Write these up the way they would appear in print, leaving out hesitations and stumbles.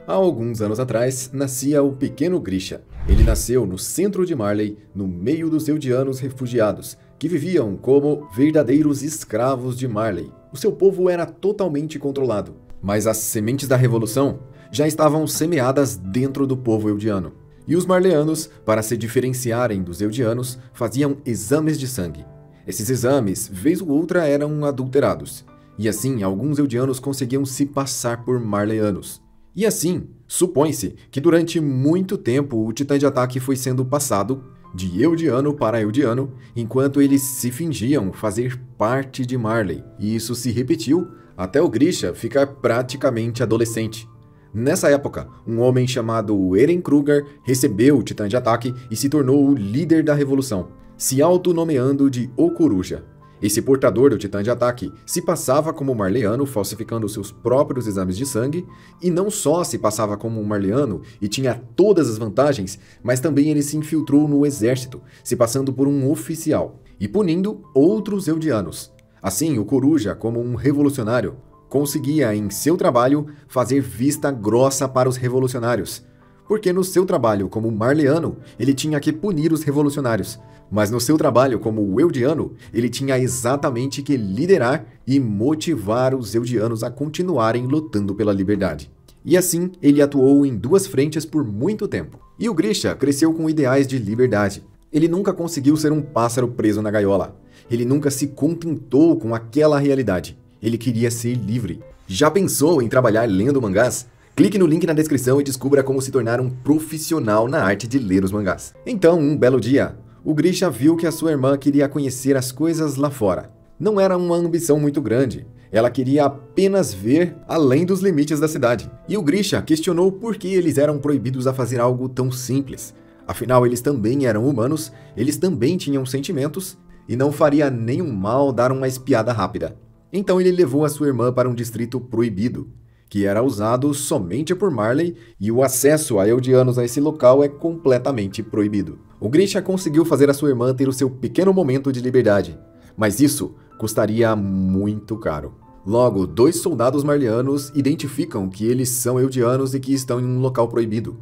Há alguns anos atrás, nascia o pequeno Grisha. Ele nasceu no centro de Marley, no meio dos Eldianos refugiados, que viviam como verdadeiros escravos de Marley. O seu povo era totalmente controlado, mas as sementes da revolução já estavam semeadas dentro do povo eldiano. E os marleanos, para se diferenciarem dos eldianos, faziam exames de sangue. Esses exames, vez ou outra, eram adulterados. E assim, alguns eldianos conseguiam se passar por marleanos. E assim, supõe-se que durante muito tempo o titã de ataque foi sendo passado de eldiano para eldiano, enquanto eles se fingiam fazer parte de Marley. E isso se repetiu até o Grisha ficar praticamente adolescente. Nessa época, um homem chamado Eren Kruger recebeu o titã de ataque e se tornou o líder da revolução, se autonomeando de O Coruja. Esse portador do titã de ataque se passava como marleano, falsificando seus próprios exames de sangue, e não só se passava como um marleano e tinha todas as vantagens, mas também ele se infiltrou no exército, se passando por um oficial, e punindo outros eldianos. Assim, o Coruja, como um revolucionário, conseguia em seu trabalho fazer vista grossa para os revolucionários, porque no seu trabalho como marleano, ele tinha que punir os revolucionários, mas no seu trabalho como eldiano, ele tinha exatamente que liderar e motivar os eldianos a continuarem lutando pela liberdade. E assim, ele atuou em duas frentes por muito tempo. E o Grisha cresceu com ideais de liberdade. Ele nunca conseguiu ser um pássaro preso na gaiola. Ele nunca se contentou com aquela realidade. Ele queria ser livre. Já pensou em trabalhar lendo mangás? Clique no link na descrição e descubra como se tornar um profissional na arte de ler os mangás. Então, um belo dia, o Grisha viu que a sua irmã queria conhecer as coisas lá fora. Não era uma ambição muito grande. Ela queria apenas ver além dos limites da cidade. E o Grisha questionou por que eles eram proibidos a fazer algo tão simples. Afinal, eles também eram humanos, eles também tinham sentimentos, e não faria nenhum mal dar uma espiada rápida. Então ele levou a sua irmã para um distrito proibido, que era usado somente por Marley, e o acesso a eldianos a esse local é completamente proibido. O Grisha conseguiu fazer a sua irmã ter o seu pequeno momento de liberdade, mas isso custaria muito caro. Logo, dois soldados marleanos identificam que eles são eldianos e que estão em um local proibido.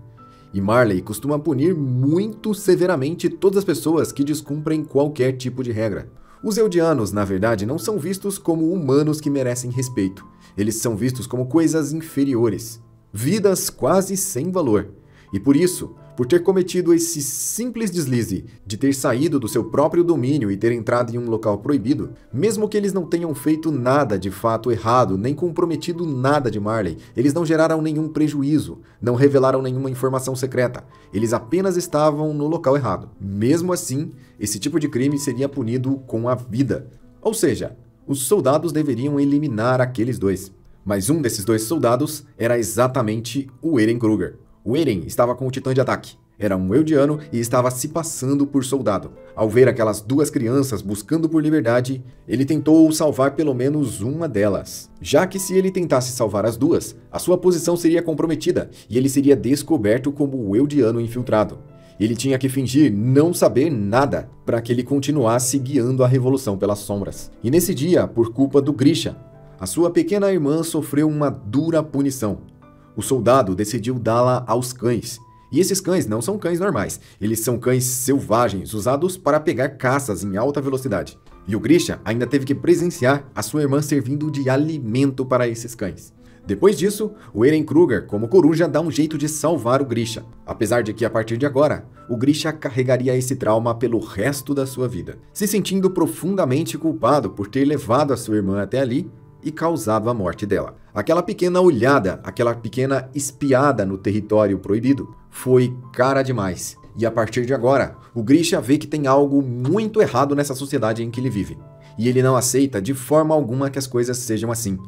E Marley costuma punir muito severamente todas as pessoas que descumprem qualquer tipo de regra. Os eldianos, na verdade, não são vistos como humanos que merecem respeito. Eles são vistos como coisas inferiores, vidas quase sem valor. E por isso, por ter cometido esse simples deslize de ter saído do seu próprio domínio e ter entrado em um local proibido, mesmo que eles não tenham feito nada de fato errado, nem comprometido nada de Marley, eles não geraram nenhum prejuízo, não revelaram nenhuma informação secreta, eles apenas estavam no local errado. Mesmo assim, esse tipo de crime seria punido com a vida. Ou seja, os soldados deveriam eliminar aqueles dois. Mas um desses dois soldados era exatamente o Eren Kruger. O Eren estava com o titã de ataque. Era um eldiano e estava se passando por soldado. Ao ver aquelas duas crianças buscando por liberdade, ele tentou salvar pelo menos uma delas. Já que se ele tentasse salvar as duas, a sua posição seria comprometida e ele seria descoberto como o eldiano infiltrado. Ele tinha que fingir não saber nada para que ele continuasse guiando a revolução pelas sombras. E nesse dia, por culpa do Grisha, a sua pequena irmã sofreu uma dura punição. O soldado decidiu dá-la aos cães. E esses cães não são cães normais, eles são cães selvagens, usados para pegar caças em alta velocidade. E o Grisha ainda teve que presenciar a sua irmã servindo de alimento para esses cães. Depois disso, o Eren Kruger, como coruja, dá um jeito de salvar o Grisha. Apesar de que, a partir de agora, o Grisha carregaria esse trauma pelo resto da sua vida, se sentindo profundamente culpado por ter levado a sua irmã até ali e causado a morte dela. Aquela pequena olhada, aquela pequena espiada no território proibido, foi cara demais. E a partir de agora, o Grisha vê que tem algo muito errado nessa sociedade em que ele vive. E ele não aceita de forma alguma que as coisas sejam assim.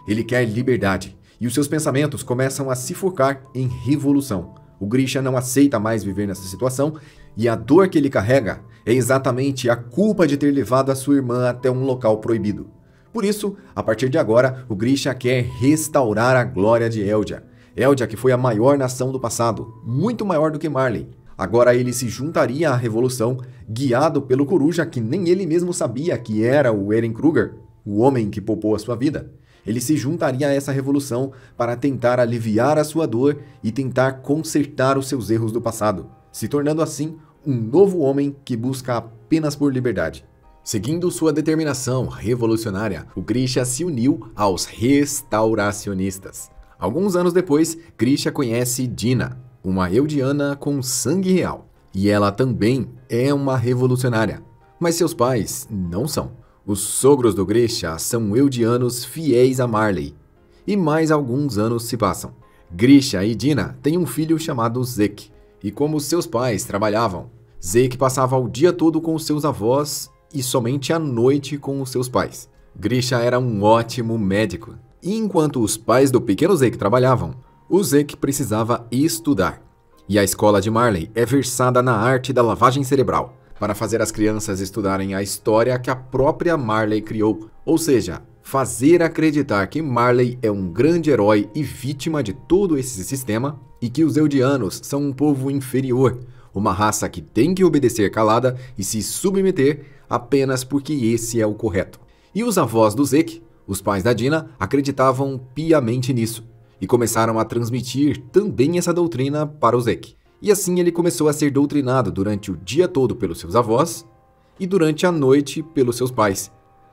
Ele quer liberdade, e os seus pensamentos começam a se focar em revolução. O Grisha não aceita mais viver nessa situação, e a dor que ele carrega é exatamente a culpa de ter levado a sua irmã até um local proibido. Por isso, a partir de agora, o Grisha quer restaurar a glória de Eldia. Eldia, que foi a maior nação do passado, muito maior do que Marley. Agora ele se juntaria à revolução, guiado pelo Coruja, que nem ele mesmo sabia que era o Eren Kruger, o homem que poupou a sua vida. Ele se juntaria a essa revolução para tentar aliviar a sua dor e tentar consertar os seus erros do passado, se tornando assim um novo homem que busca apenas por liberdade. Seguindo sua determinação revolucionária, o Grisha se uniu aos restauracionistas. Alguns anos depois, Grisha conhece Dina, uma eldiana com sangue real. E ela também é uma revolucionária, mas seus pais não são. Os sogros do Grisha são eldianos fiéis a Marley. E mais alguns anos se passam. Grisha e Dina têm um filho chamado Zeke. E como seus pais trabalhavam, Zeke passava o dia todo com os seus avós e somente à noite com os seus pais. Grisha era um ótimo médico. E enquanto os pais do pequeno Zeke trabalhavam, o Zeke precisava estudar. E a escola de Marley é versada na arte da lavagem cerebral, para fazer as crianças estudarem a história que a própria Marley criou. Ou seja, fazer acreditar que Marley é um grande herói e vítima de todo esse sistema, e que os eldianos são um povo inferior, uma raça que tem que obedecer calada e se submeter apenas porque esse é o correto. E os avós do Zeke, os pais da Dina, acreditavam piamente nisso e começaram a transmitir também essa doutrina para o Zeke. E assim ele começou a ser doutrinado durante o dia todo pelos seus avós e durante a noite pelos seus pais.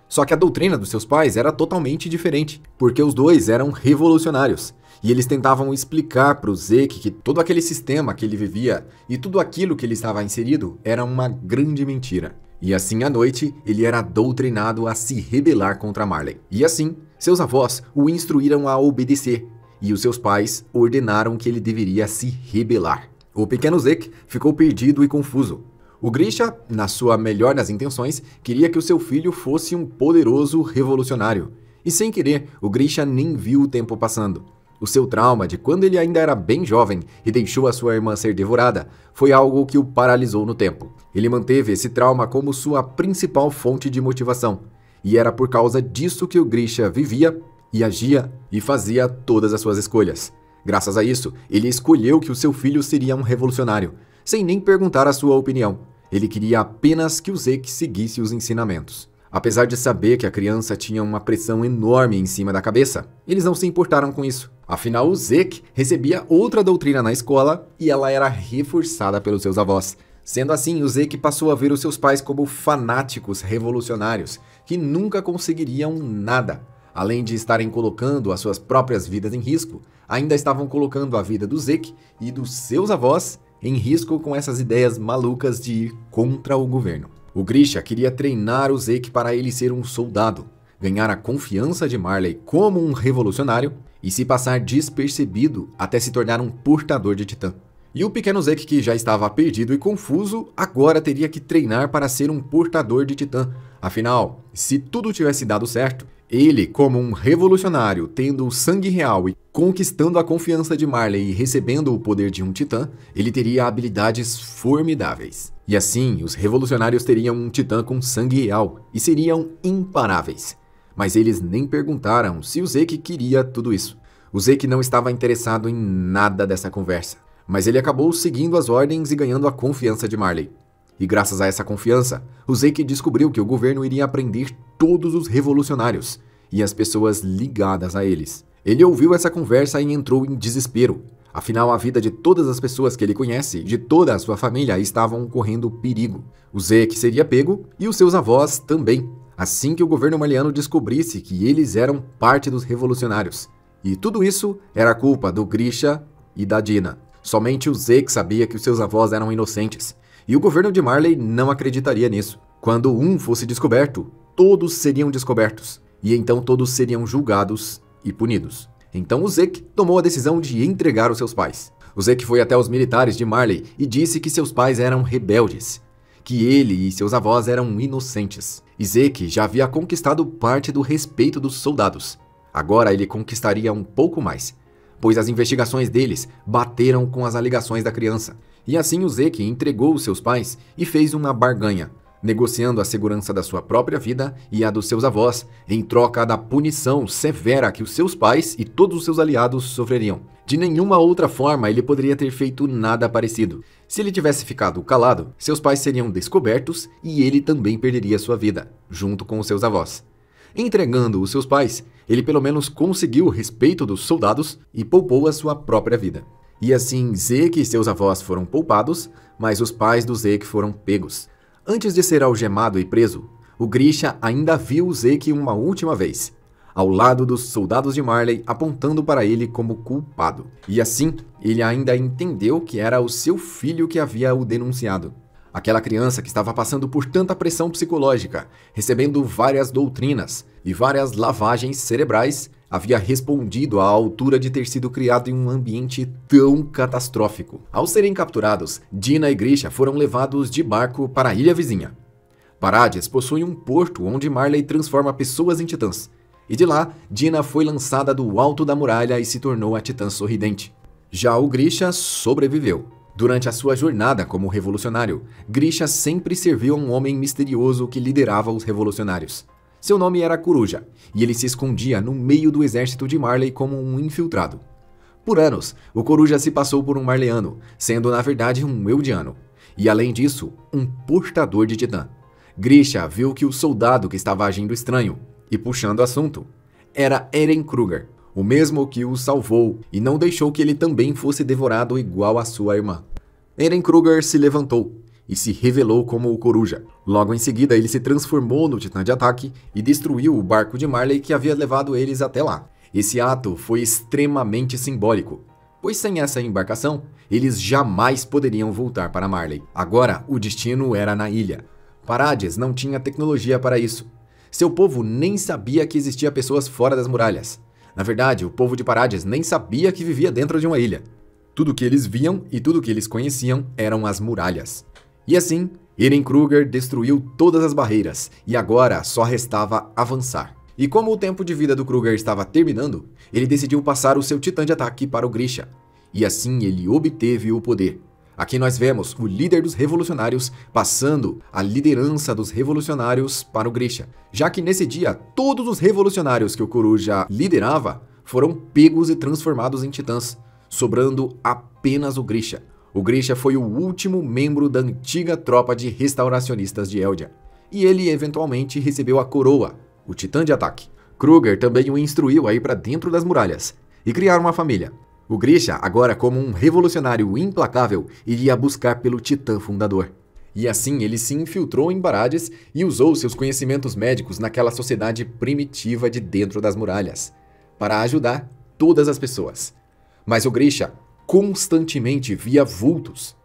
Só que a doutrina dos seus pais era totalmente diferente, porque os dois eram revolucionários. E eles tentavam explicar para o Zeke que todo aquele sistema que ele vivia e tudo aquilo que ele estava inserido era uma grande mentira. E assim à noite, ele era doutrinado a se rebelar contra Marley. E assim, seus avós o instruíram a obedecer, e os seus pais ordenaram que ele deveria se rebelar. O pequeno Zeke ficou perdido e confuso. O Grisha, na sua melhor das intenções, queria que o seu filho fosse um poderoso revolucionário. E sem querer, o Grisha nem viu o tempo passando. O seu trauma de quando ele ainda era bem jovem e deixou a sua irmã ser devorada foi algo que o paralisou no tempo. Ele manteve esse trauma como sua principal fonte de motivação. E era por causa disso que o Grisha vivia e agia e fazia todas as suas escolhas. Graças a isso, ele escolheu que o seu filho seria um revolucionário, sem nem perguntar a sua opinião. Ele queria apenas que o Zeke seguisse os ensinamentos. Apesar de saber que a criança tinha uma pressão enorme em cima da cabeça, eles não se importaram com isso. Afinal, o Zeke recebia outra doutrina na escola e ela era reforçada pelos seus avós. Sendo assim, o Zeke passou a ver os seus pais como fanáticos revolucionários que nunca conseguiriam nada. Além de estarem colocando as suas próprias vidas em risco, ainda estavam colocando a vida do Zeke e dos seus avós em risco com essas ideias malucas de ir contra o governo. O Grisha queria treinar o Zeke para ele ser um soldado, ganhar a confiança de Marley como um revolucionário e se passar despercebido até se tornar um portador de Titã. E o pequeno Zeke, que já estava perdido e confuso, agora teria que treinar para ser um portador de Titã. Afinal, se tudo tivesse dado certo, ele, como um revolucionário, tendo o sangue real e conquistando a confiança de Marley e recebendo o poder de um Titã, ele teria habilidades formidáveis. E assim, os revolucionários teriam um Titã com sangue real e seriam imparáveis. Mas eles nem perguntaram se o Zeke queria tudo isso. O Zeke não estava interessado em nada dessa conversa, mas ele acabou seguindo as ordens e ganhando a confiança de Marley. E graças a essa confiança, o Zeke descobriu que o governo iria prender todos os revolucionários e as pessoas ligadas a eles. Ele ouviu essa conversa e entrou em desespero. Afinal, a vida de todas as pessoas que ele conhece, de toda a sua família, estavam correndo perigo. O Zeke seria pego e os seus avós também, assim que o governo marliano descobrisse que eles eram parte dos revolucionários. E tudo isso era culpa do Grisha e da Dina. Somente o Zeke sabia que os seus avós eram inocentes. E o governo de Marley não acreditaria nisso. Quando um fosse descoberto, todos seriam descobertos. E então todos seriam julgados e punidos. Então o Zeke tomou a decisão de entregar os seus pais. O Zeke foi até os militares de Marley e disse que seus pais eram rebeldes, que ele e seus avós eram inocentes. E Zeke já havia conquistado parte do respeito dos soldados. Agora ele conquistaria um pouco mais, pois as investigações deles bateram com as alegações da criança. E assim o Zeke entregou os seus pais e fez uma barganha, negociando a segurança da sua própria vida e a dos seus avós, em troca da punição severa que os seus pais e todos os seus aliados sofreriam. De nenhuma outra forma ele poderia ter feito nada parecido. Se ele tivesse ficado calado, seus pais seriam descobertos e ele também perderia sua vida, junto com os seus avós. Entregando os seus pais, ele pelo menos conseguiu o respeito dos soldados e poupou a sua própria vida. E assim, Zeke e seus avós foram poupados, mas os pais do Zeke foram pegos. Antes de ser algemado e preso, o Grisha ainda viu o Zeke uma última vez, ao lado dos soldados de Marley, apontando para ele como culpado. E assim, ele ainda entendeu que era o seu filho que havia o denunciado. Aquela criança que estava passando por tanta pressão psicológica, recebendo várias doutrinas e várias lavagens cerebrais, havia respondido à altura de ter sido criado em um ambiente tão catastrófico. Ao serem capturados, Dina e Grisha foram levados de barco para a ilha vizinha. Parades possui um porto onde Marley transforma pessoas em titãs, e de lá, Dina foi lançada do alto da muralha e se tornou a Titã Sorridente. Já o Grisha sobreviveu. Durante a sua jornada como revolucionário, Grisha sempre serviu a um homem misterioso que liderava os revolucionários. Seu nome era Coruja, e ele se escondia no meio do exército de Marley como um infiltrado. Por anos, o Coruja se passou por um marleano, sendo na verdade um eldiano, e além disso, um portador de Titã. Grisha viu que o soldado que estava agindo estranho, e puxando o assunto, era Eren Kruger, o mesmo que o salvou e não deixou que ele também fosse devorado igual a sua irmã. Eren Kruger se levantou e se revelou como o Coruja. Logo em seguida, ele se transformou no Titã de Ataque e destruiu o barco de Marley que havia levado eles até lá. Esse ato foi extremamente simbólico, pois sem essa embarcação, eles jamais poderiam voltar para Marley. Agora, o destino era na ilha. Parades não tinha tecnologia para isso. Seu povo nem sabia que existia pessoas fora das muralhas. Na verdade, o povo de Parades nem sabia que vivia dentro de uma ilha. Tudo que eles viam e tudo que eles conheciam eram as muralhas. E assim, Eren Kruger destruiu todas as barreiras e agora só restava avançar. E como o tempo de vida do Kruger estava terminando, ele decidiu passar o seu Titã de Ataque para o Grisha. E assim ele obteve o poder. Aqui nós vemos o líder dos revolucionários passando a liderança dos revolucionários para o Grisha, já que nesse dia todos os revolucionários que o Coruja liderava foram pegos e transformados em titãs, sobrando apenas o Grisha. O Grisha foi o último membro da antiga tropa de restauracionistas de Eldia, e ele eventualmente recebeu a coroa, o Titã de Ataque. Kruger também o instruiu a ir para dentro das muralhas e criar uma família. O Grisha, agora como um revolucionário implacável, iria buscar pelo Titã Fundador. E assim ele se infiltrou em Parades e usou seus conhecimentos médicos naquela sociedade primitiva de dentro das muralhas, para ajudar todas as pessoas. Mas o Grisha constantemente via vultos.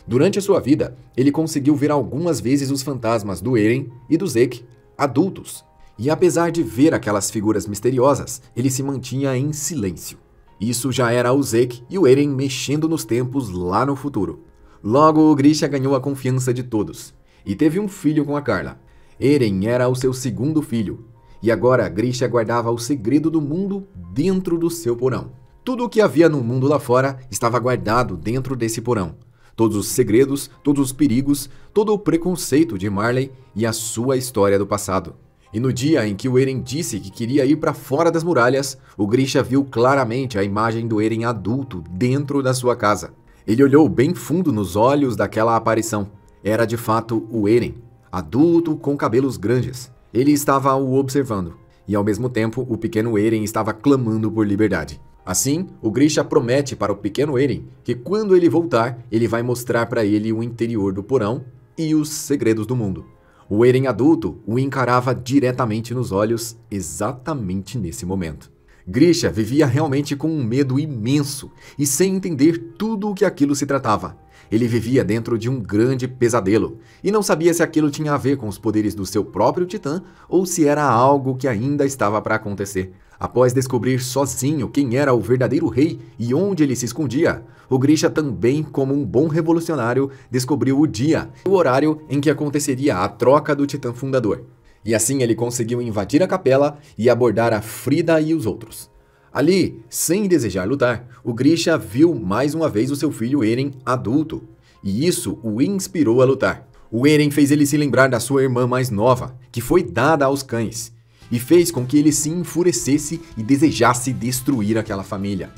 Durante a sua vida, ele conseguiu ver algumas vezes os fantasmas do Eren e do Zeke, adultos. E apesar de ver aquelas figuras misteriosas, ele se mantinha em silêncio. Isso já era o Zeke e o Eren mexendo nos tempos lá no futuro. Logo, o Grisha ganhou a confiança de todos e teve um filho com a Carla. Eren era o seu segundo filho, e agora Grisha guardava o segredo do mundo dentro do seu porão. Tudo o que havia no mundo lá fora estava guardado dentro desse porão. Todos os segredos, todos os perigos, todo o preconceito de Marley e a sua história do passado. E no dia em que o Eren disse que queria ir para fora das muralhas, o Grisha viu claramente a imagem do Eren adulto dentro da sua casa. Ele olhou bem fundo nos olhos daquela aparição. Era de fato o Eren, adulto com cabelos grandes. Ele estava o observando, e ao mesmo tempo o pequeno Eren estava clamando por liberdade. Assim, o Grisha promete para o pequeno Eren que quando ele voltar, ele vai mostrar para ele o interior do porão e os segredos do mundo. O Eren adulto o encarava diretamente nos olhos exatamente nesse momento. Grisha vivia realmente com um medo imenso e sem entender tudo o que aquilo se tratava. Ele vivia dentro de um grande pesadelo e não sabia se aquilo tinha a ver com os poderes do seu próprio Titã ou se era algo que ainda estava para acontecer. Após descobrir sozinho quem era o verdadeiro rei e onde ele se escondia, o Grisha também, como um bom revolucionário, descobriu o dia e o horário em que aconteceria a troca do Titã Fundador. E assim ele conseguiu invadir a capela e abordar a Frida e os outros. Ali, sem desejar lutar, o Grisha viu mais uma vez o seu filho Eren adulto, e isso o inspirou a lutar. O Eren fez ele se lembrar da sua irmã mais nova, que foi dada aos cães, e fez com que ele se enfurecesse e desejasse destruir aquela família.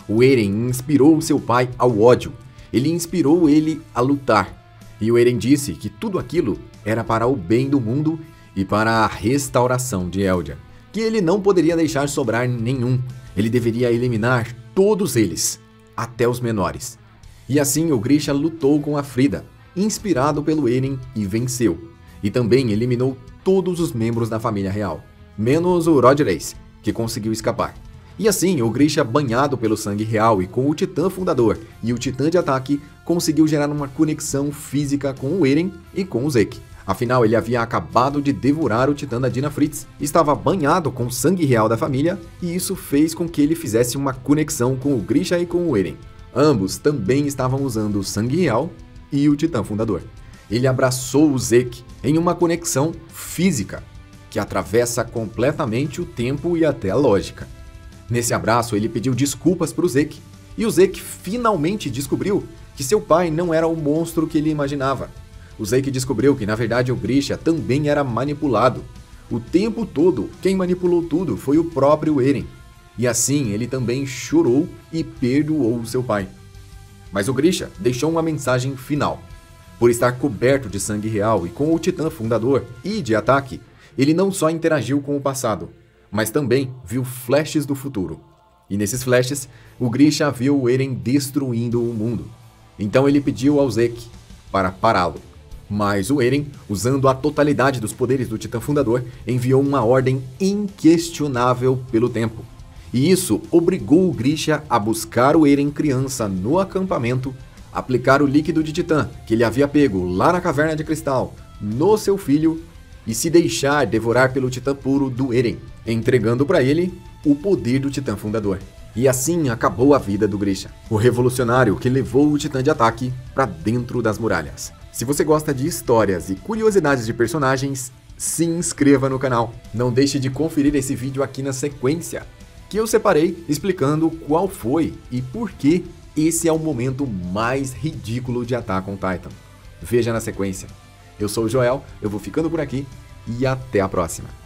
O Eren inspirou seu pai ao ódio, ele inspirou ele a lutar, e o Eren disse que tudo aquilo era para o bem do mundo e para a restauração de Eldia, que ele não poderia deixar sobrar nenhum. Ele deveria eliminar todos eles, até os menores. E assim o Grisha lutou com a Frida, inspirado pelo Eren, e venceu. E também eliminou todos os membros da família real, menos o Rodrigues, que conseguiu escapar. E assim, o Grisha, banhado pelo sangue real e com o Titã Fundador e o Titã de Ataque, conseguiu gerar uma conexão física com o Eren e com o Zeke. Afinal, ele havia acabado de devorar o Titã da Dina Fritz, estava banhado com o sangue real da família, e isso fez com que ele fizesse uma conexão com o Grisha e com o Eren. Ambos também estavam usando o sangue real e o Titã Fundador. Ele abraçou o Zeke em uma conexão física, que atravessa completamente o tempo e até a lógica. Nesse abraço, ele pediu desculpas para o Zeke, e o Zeke finalmente descobriu que seu pai não era o monstro que ele imaginava. O Zeke descobriu que, na verdade, o Grisha também era manipulado. O tempo todo, quem manipulou tudo foi o próprio Eren. E assim, ele também chorou e perdoou seu pai. Mas o Grisha deixou uma mensagem final. Por estar coberto de sangue real e com o Titã Fundador e de Ataque, ele não só interagiu com o passado, mas também viu flashes do futuro. E nesses flashes, o Grisha viu o Eren destruindo o mundo. Então ele pediu ao Zeke para pará-lo. Mas o Eren, usando a totalidade dos poderes do Titã Fundador, enviou uma ordem inquestionável pelo tempo. E isso obrigou o Grisha a buscar o Eren criança no acampamento, aplicar o líquido de Titã que ele havia pego lá na Caverna de Cristal no seu filho e se deixar devorar pelo Titã puro do Eren, entregando para ele o poder do Titã Fundador. E assim acabou a vida do Grisha, o revolucionário que levou o Titã de Ataque para dentro das muralhas. Se você gosta de histórias e curiosidades de personagens, se inscreva no canal. Não deixe de conferir esse vídeo aqui na sequência, que eu separei explicando qual foi e por que esse é o momento mais ridículo de Attack on Titan. Veja na sequência. Eu sou o Joel, eu vou ficando por aqui e até a próxima.